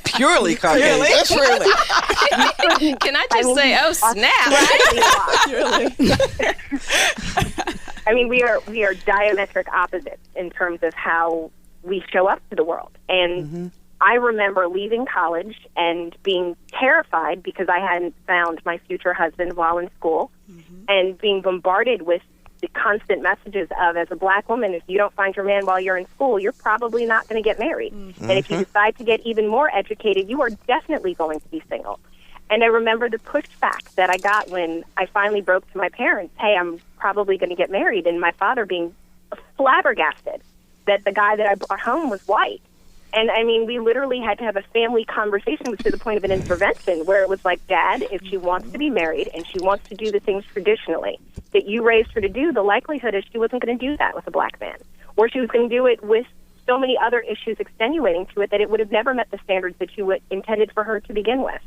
Speaker 1: Purely Caucasian.
Speaker 2: Truly.
Speaker 21: Can I just say, oh, snap.
Speaker 2: I mean, we are diametric opposites in terms of how we show up to the world. And I remember leaving college and being terrified because I hadn't found my future husband while in school, and being bombarded with the constant messages of, as a black woman, if you don't find your man while you're in school, you're probably not going to get married. And if you decide to get even more educated, you are definitely going to be single. And I remember the pushback that I got when I finally broke to my parents, hey, I'm probably going to get married, and my father being flabbergasted that the guy that I brought home was white. And, I mean, we literally had to have a family conversation to the point of an intervention where it was like, Dad, if she wants to be married and she wants to do the things traditionally that you raised her to do, the likelihood is she wasn't going to do that with a black man. Or she was going to do it with so many other issues extenuating to it that it would have never met the standards that you intended for her to begin with.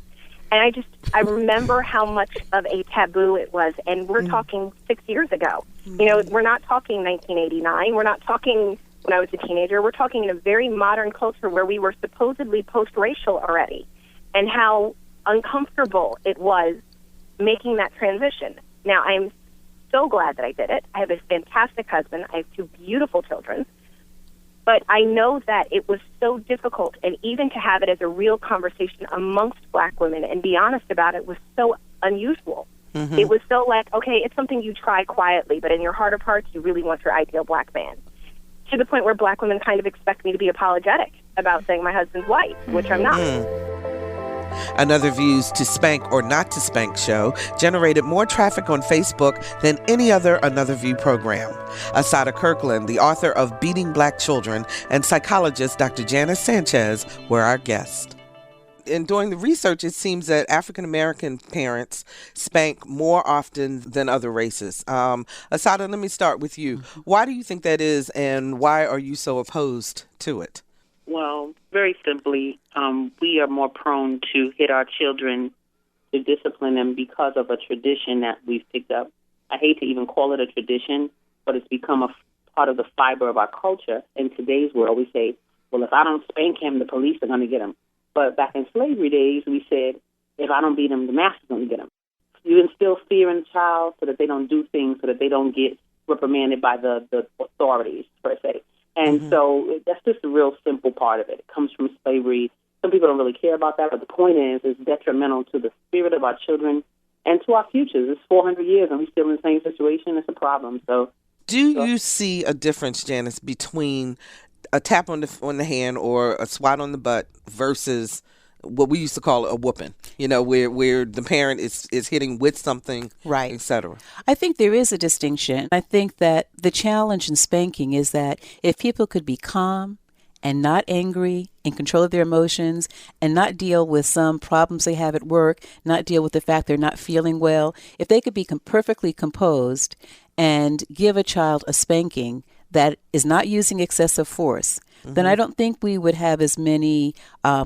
Speaker 2: And I remember how much of a taboo it was. And we're talking 6 years ago. You know, we're not talking 1989. We're not talking when I was a teenager. We're talking in a very modern culture where we were supposedly post-racial already, and how uncomfortable it was making that transition. Now, I'm so glad that I did it. I have a fantastic husband. I have 2 beautiful children. But I know that it was so difficult, and even to have it as a real conversation amongst black women and be honest about it was so unusual. It was so like, okay, it's something you try quietly, but in your heart of hearts, you really want your ideal black man. To the point where black women kind of expect me to be apologetic about saying my husband's white, which I'm not.
Speaker 1: Another Views to Spank or Not to Spank show generated more traffic on Facebook than any other Another View program. Asada Kirkland, the author of Beating Black Children, and psychologist Dr. Janice Sanchez were our guests. In doing the research, it seems that African-American parents spank more often than other races. Asada, let me start with you. Why do you think that is, and why are you so opposed to it?
Speaker 22: Well, very simply, we are more prone to hit our children, to discipline them because of a tradition that we've picked up. I hate to even call it a tradition, but it's become a part of the fiber of our culture. In today's world, we say, well, if I don't spank him, the police are going to get him. But back in slavery days, we said, if I don't beat him, the master's going to get him. You instill fear in the child so that they don't do things, so that they don't get reprimanded by the authorities, per se. And so that's just a real simple part of it. It comes from slavery. Some people don't really care about that, but the point is, it's detrimental to the spirit of our children and to our futures. It's 400 years, and we're still in the same situation. It's a problem. So,
Speaker 1: do you see a difference, Janice, between a tap on the hand or a swat on the butt versus what we used to call a whooping, you know, where the parent is hitting with something, right, etc.?
Speaker 23: I think there is a distinction. I think that the challenge in spanking is that if people could be calm and not angry, in control of their emotions, and not deal with some problems they have at work, not deal with the fact they're not feeling well, if they could be perfectly composed and give a child a spanking that is not using excessive force, then I don't think we would have as many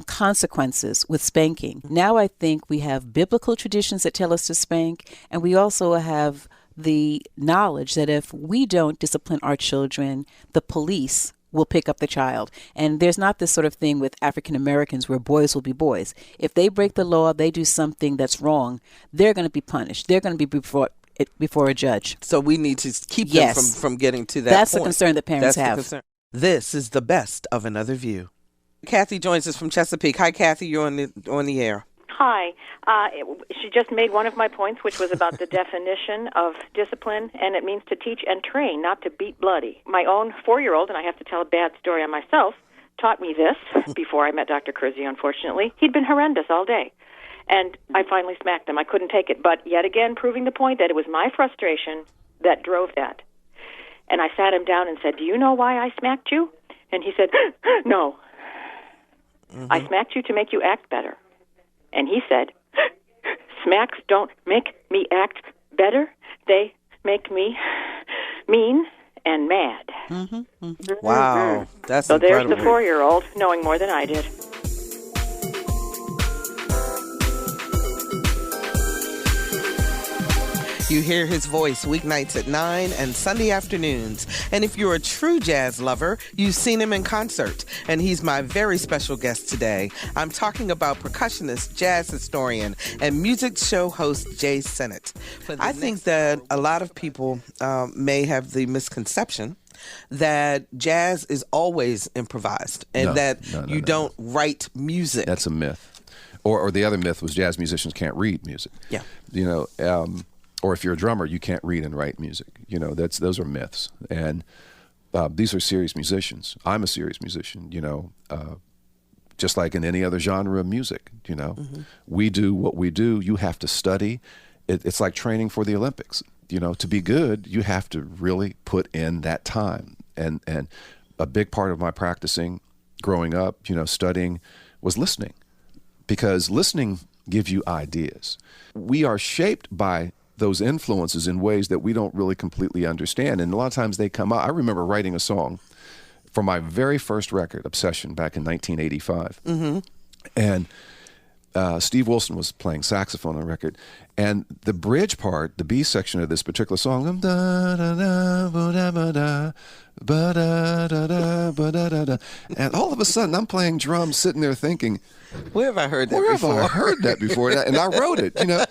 Speaker 23: consequences with spanking. Now I think we have biblical traditions that tell us to spank, and we also have the knowledge that if we don't discipline our children, the police will pick up the child. And there's not this sort of thing with African Americans where boys will be boys. If they break the law, they do something that's wrong, they're going to be punished. They're going to be before a judge.
Speaker 1: So we need to keep them from getting to that
Speaker 23: That's
Speaker 1: point.
Speaker 23: the concern that parents
Speaker 1: That's
Speaker 23: have.
Speaker 1: The concern. This is the best of Another View. Kathy joins us from Chesapeake. Hi, Kathy. You're on the air.
Speaker 24: Hi. She just made one of my points, which was about the definition of discipline, and it means to teach and train, not to beat bloody. My own 4-year-old, and I have to tell a bad story on myself, taught me this before I met Dr. Kersey, unfortunately. He'd been horrendous all day. And I finally smacked him. I couldn't take it. But yet again, proving the point that it was my frustration that drove that. And I sat him down and said, do you know why I smacked you? And he said, no. I smacked you to make you act better. And he said, smacks don't make me act better. They make me mean and mad.
Speaker 1: Wow, that's
Speaker 24: so
Speaker 1: incredible.
Speaker 24: there's the 4-year-old knowing more than I did.
Speaker 1: You hear his voice weeknights at 9 and Sunday afternoons. And if you're a true jazz lover, you've seen him in concert. And he's my very special guest today. I'm talking about percussionist, jazz historian, and music show host Jay Sennett. I think that a lot of people may have the misconception that jazz is always improvised and you don't write music.
Speaker 3: That's a myth. Or the other myth was jazz musicians can't read music.
Speaker 1: Yeah.
Speaker 3: You know, or if you're a drummer, you can't read and write music. You know, those are myths. And these are serious musicians. I'm a serious musician, you know, just like in any other genre of music, you know. We do what we do. You have to study. It's like training for the Olympics. You know, to be good, you have to really put in that time. And a big part of my practicing growing up, you know, studying, was listening. Because listening gives you ideas. We are shaped by those influences in ways that we don't really completely understand. And a lot of times they come out. I remember writing a song for my very first record, Obsession, back in 1985. And Steve Wilson was playing saxophone on the record. And the bridge part, the B section of this particular song, and all of a sudden I'm playing drums, sitting there thinking,
Speaker 1: where have I heard that
Speaker 3: before?
Speaker 1: before?
Speaker 3: I heard that before. And I wrote it, you know.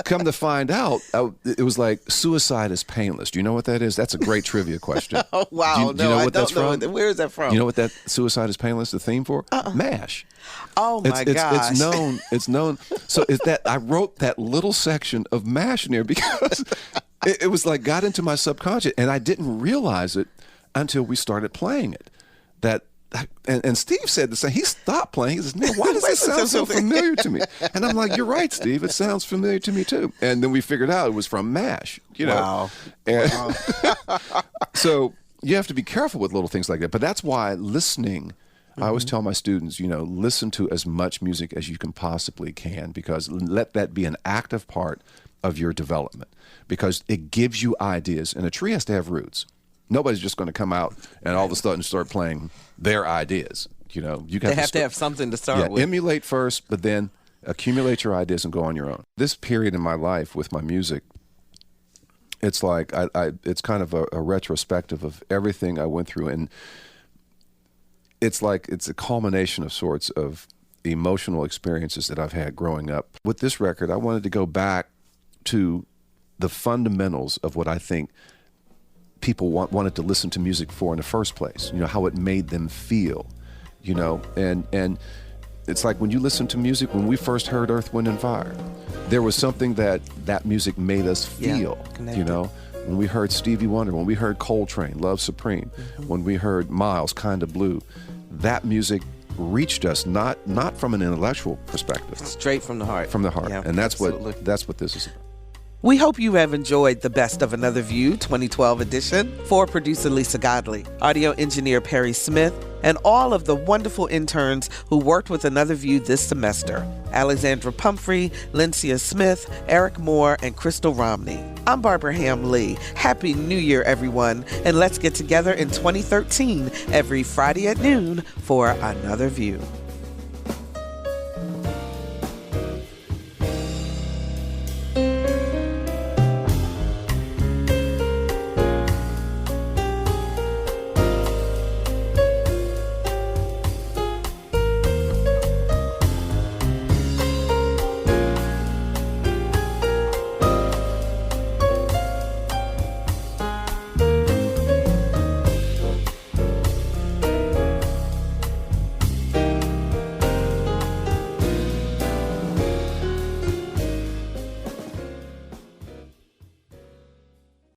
Speaker 3: Come to find out, it was like, suicide is painless. Do you know what that is? That's a great trivia question.
Speaker 1: Oh, wow.
Speaker 3: Do you know
Speaker 1: I
Speaker 3: what
Speaker 1: don't
Speaker 3: that's
Speaker 1: know.
Speaker 3: from?
Speaker 1: Where is that from?
Speaker 3: You know what that suicide is painless, the theme for? MASH.
Speaker 1: Oh, my gosh.
Speaker 3: It's known. So I wrote that little section of MASH in there because it was like got into my subconscious, and I didn't realize it until we started playing it. And Steve said the same. He stopped playing. He says, man, why does this sound so familiar to me? And I'm like, you're right, Steve. It sounds familiar to me, too. And then we figured out it was from MASH. You know?
Speaker 1: Wow.
Speaker 3: And so you have to be careful with little things like that. But that's why listening, I always tell my students, you know, listen to as much music as you can possibly can, because let that be an active part of your development, because it gives you ideas. And a tree has to have roots. Nobody's just going to come out and all of a sudden start playing their ideas. You know,
Speaker 1: they have to have something to start with.
Speaker 3: Emulate first, but then accumulate your ideas and go on your own. This period in my life with my music, it's like it's kind of a retrospective of everything I went through, and it's like it's a culmination of sorts of emotional experiences that I've had growing up. With this record, I wanted to go back to the fundamentals of what I think people wanted to listen to music for in the first place, you know, how it made them feel, you know, and it's like when you listen to music, when we first heard Earth, Wind, and Fire, there was something that music made us feel, you know, when we heard Stevie Wonder, when we heard Coltrane, Love Supreme, when we heard Miles, Kinda Blue, that music reached us not from an intellectual perspective,
Speaker 1: straight from the heart.
Speaker 3: From the heart.
Speaker 1: Yeah,
Speaker 3: and that's
Speaker 1: absolutely.
Speaker 3: what this is about.
Speaker 1: We hope you have enjoyed the Best of Another View 2012 edition. For producer Lisa Godley, audio engineer Perry Smith, and all of the wonderful interns who worked with Another View this semester: Alexandra Pumphrey, Lyncia Smith, Eric Moore, and Crystal Romney. I'm Barbara Ham Lee. Happy New Year, everyone, and let's get together in 2013 every Friday at noon for Another View.